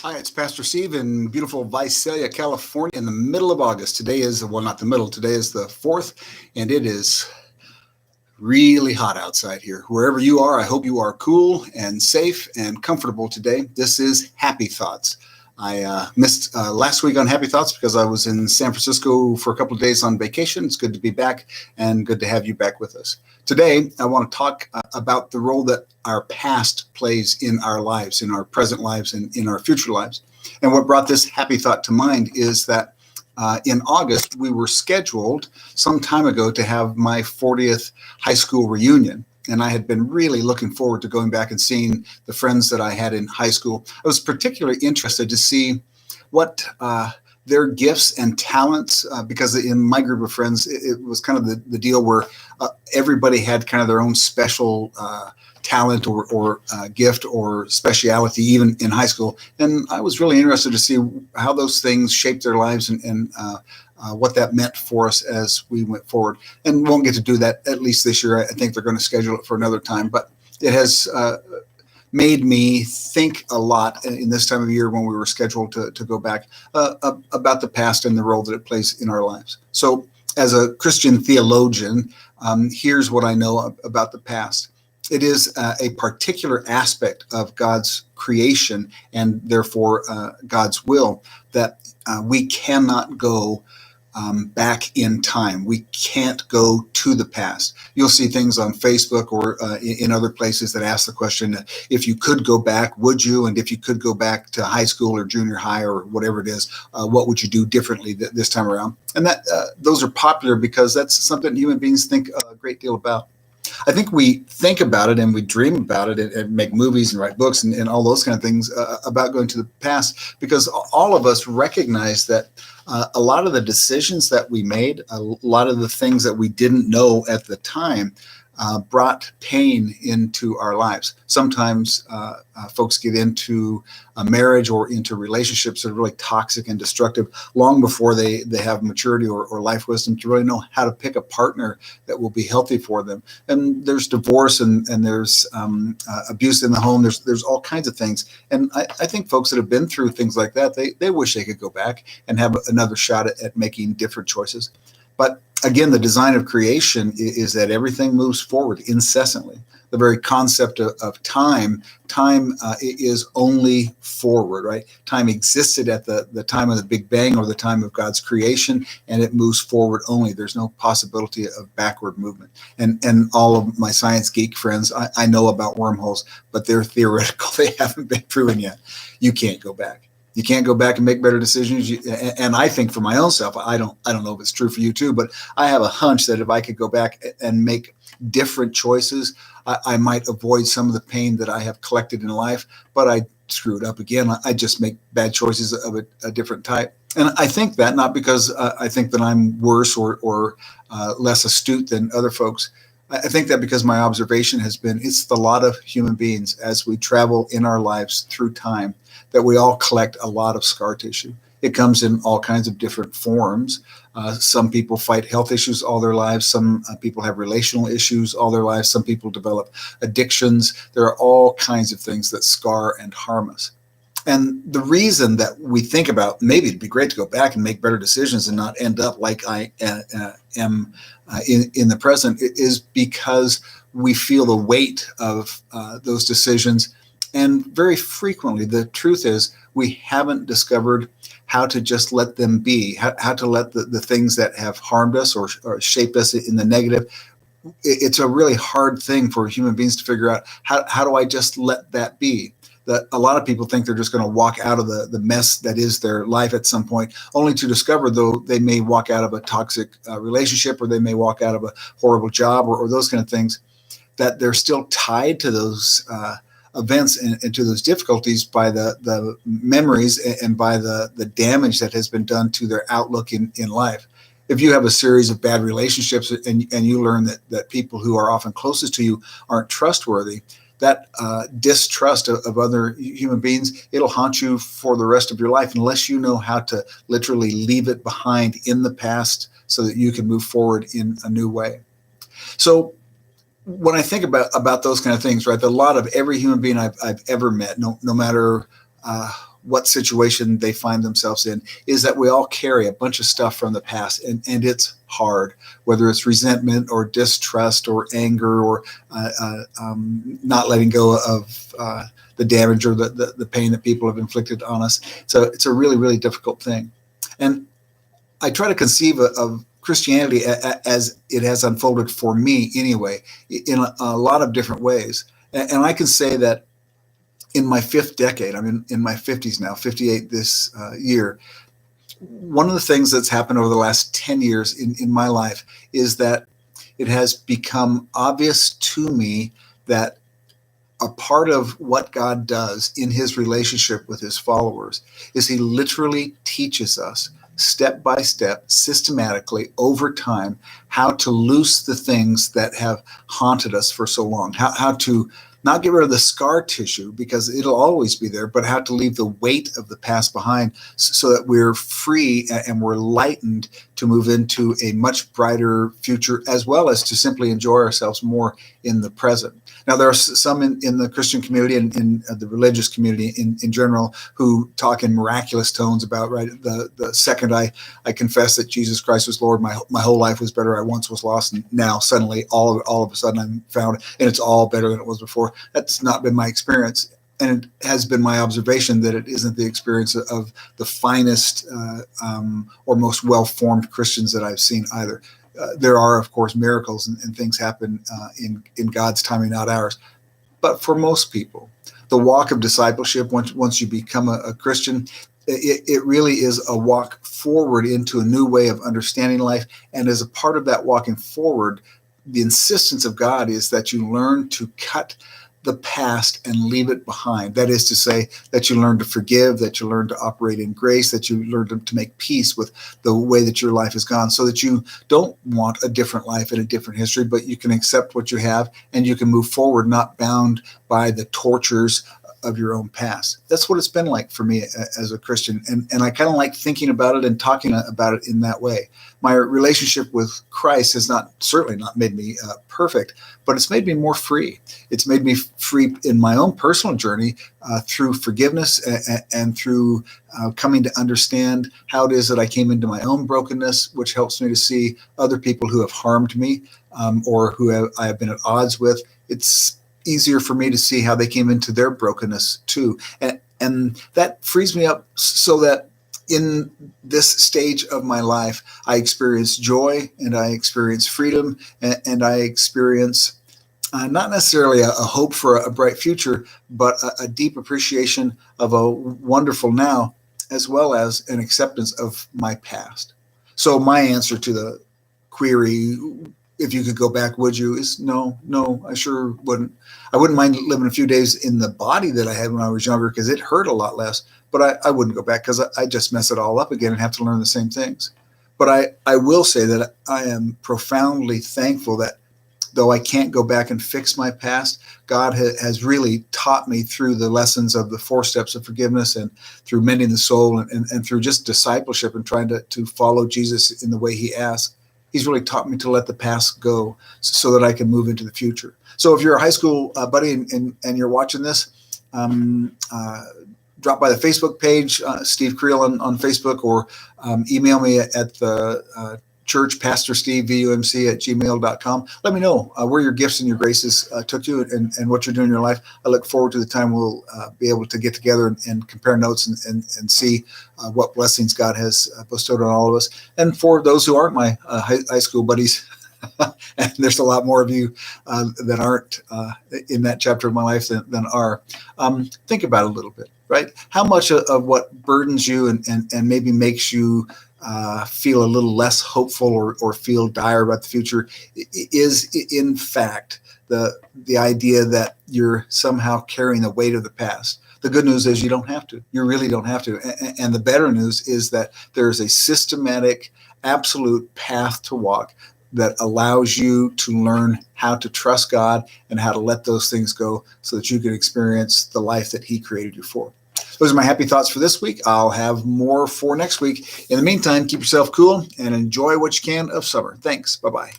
Hi, it's Pastor Steve in beautiful Visalia, California, in the middle of August. Today is, well, not the middle, today is the 4th, and it is really hot outside here. Wherever you are, I hope you are cool and safe and comfortable today. This is Happy Thoughts. I missed last week on Happy Thoughts because I was in San Francisco for a couple of days on vacation. It's good to be back and good to have you back with us. Today, I want to talk about the role that our past plays in our lives, in our present lives, and in our future lives. And what brought this happy thought to mind is that in August, we were scheduled some time ago to have my 40th high school reunion. And I had been really looking forward to going back and seeing the friends that I had in high school. I was particularly interested to see what their gifts and talents, because in my group of friends, it was kind of the deal where everybody had kind of their own special talent or gift or speciality, even in high school. And I was really interested to see how those things shaped their lives and what that meant for us as we went forward. And won't get to do that, at least this year. I think they're going to schedule it for another time. But it has made me think a lot in this time of year when we were scheduled to go back about the past and the role that it plays in our lives. So as a Christian theologian, here's what I know about the past. It is a particular aspect of God's creation and therefore God's will that we cannot go back in time. We can't go to the past. You'll see things on Facebook or in other places that ask the question, if you could go back, would you? And if you could go back to high school or junior high or whatever it is, what would you do differently this time around? And that those are popular because that's something human beings think a great deal about. I think we think about it and we dream about it and make movies and write books and all those kind of things about going to the past because all of us recognize that a lot of the decisions that we made, a lot of the things that we didn't know at the time brought pain into our lives. Sometimes folks get into a marriage or into relationships that are really toxic and destructive long before they have maturity or life wisdom to really know how to pick a partner that will be healthy for them. And there's divorce and there's abuse in the home. There's all kinds of things. And I think folks that have been through things like that, they wish they could go back and have another shot at making different choices. But again, the design of creation is that everything moves forward incessantly. The very concept of time is only forward, right? Time existed at the time of the Big Bang or the time of God's creation, and it moves forward only. There's no possibility of backward movement. And all of my science geek friends, I know about wormholes, but they're theoretical. They haven't been proven yet. You can't go back. You can't go back and make better decisions. And I think for my own self, I don't know if it's true for you too, but I have a hunch that if I could go back and make different choices, I might avoid some of the pain that I have collected in life, but I screwed up again. I just make bad choices of a different type. And I think that not because I think that I'm worse or less astute than other folks. I think that because my observation has been, it's the lot of human beings as we travel in our lives through time, that we all collect a lot of scar tissue. It comes in all kinds of different forms. Some people fight health issues all their lives. Some people have relational issues all their lives. Some people develop addictions. There are all kinds of things that scar and harm us. And the reason that we think about maybe it'd be great to go back and make better decisions and not end up like I am in the present is because we feel the weight of those decisions. And very frequently, the truth is we haven't discovered how to just let them be, how to let the things that have harmed us or shaped us in the negative. It's a really hard thing for human beings to figure out, how do I just let that be? That a lot of people think they're just going to walk out of the mess that is their life at some point, only to discover, though, they may walk out of a toxic relationship or they may walk out of a horrible job or those kind of things, that they're still tied to those events and to those difficulties by the memories and by the damage that has been done to their outlook in life. If you have a series of bad relationships and you learn that people who are often closest to you aren't trustworthy, that distrust of other human beings, it'll haunt you for the rest of your life unless you know how to literally leave it behind in the past so that you can move forward in a new way. So when I think about those kind of things, right, the lot of every human being I've ever met, no matter what situation they find themselves in, is that we all carry a bunch of stuff from the past, and it's hard, whether it's resentment or distrust or anger or not letting go of the damage or the pain that people have inflicted on us. So it's a really, really difficult thing. And I try to conceive of Christianity as it has unfolded for me anyway, in a lot of different ways. And I can say that in my fifth decade, I'm in my 50s now, 58 this year, one of the things that's happened over the last 10 years in my life is that it has become obvious to me that a part of what God does in his relationship with his followers is he literally teaches us step by step, systematically, over time, how to loose the things that have haunted us for so long, how to not get rid of the scar tissue because it'll always be there, but how to leave the weight of the past behind so that we're free and we're lightened to move into a much brighter future, as well as to simply enjoy ourselves more in the present. Now, there are some in the Christian community and in the religious community in general who talk in miraculous tones about, right, the second I confess that Jesus Christ was Lord, my whole life was better. I once was lost, and now suddenly all of a sudden I'm found, and it's all better than it was before. That's not been my experience. And it has been my observation that it isn't the experience of the finest or most well-formed Christians that I've seen either. There are, of course, miracles and things happen in God's timing, not ours. But for most people, the walk of discipleship, once you become a Christian, it really is a walk forward into a new way of understanding life. And as a part of that walking forward, the insistence of God is that you learn to cut the past and leave it behind. That is to say, that you learn to forgive, that you learn to operate in grace, that you learn to make peace with the way that your life has gone, so that you don't want a different life and a different history, but you can accept what you have and you can move forward, not bound by the tortures of your own past. That's what it's been like for me as a Christian. And I kind of like thinking about it and talking about it in that way. My relationship with Christ has certainly not made me perfect, but it's made me more free. It's made me free in my own personal journey through forgiveness and through coming to understand how it is that I came into my own brokenness, which helps me to see other people who have harmed me or who I have been at odds with. It's easier for me to see how they came into their brokenness too. And that frees me up so that in this stage of my life, I experience joy and I experience freedom and I experience not necessarily a hope for a bright future, but a deep appreciation of a wonderful now, as well as an acceptance of my past. So my answer to the query, if you could go back, would you, is no, I sure wouldn't. I wouldn't mind living a few days in the body that I had when I was younger because it hurt a lot less, but I wouldn't go back because I just mess it all up again and have to learn the same things. But I will say that I am profoundly thankful that though I can't go back and fix my past, God has really taught me through the lessons of the 4 steps of forgiveness and through mending the soul and through just discipleship and trying to follow Jesus in the way he asked. He's really taught me to let the past go so that I can move into the future. So if you're a high school buddy and you're watching this, drop by the Facebook page, Steve Creel on Facebook, or email me at the church, Pastor Steve, VUMC at gmail.com. Let me know where your gifts and your graces took you and what you're doing in your life. I look forward to the time we'll be able to get together and compare notes and see what blessings God has bestowed on all of us. And for those who aren't my high school buddies, and there's a lot more of you that aren't in that chapter of my life than are, think about it a little bit, right? How much of what burdens you and maybe makes you feel a little less hopeful or feel dire about the future is in fact the idea that you're somehow carrying the weight of the past. The good news is you don't have to. You really don't have to. And the better news is that there's a systematic, absolute path to walk that allows you to learn how to trust God and how to let those things go so that you can experience the life that he created you for. Those are my happy thoughts for this week. I'll have more for next week. In the meantime, keep yourself cool and enjoy what you can of summer. Thanks. Bye-bye.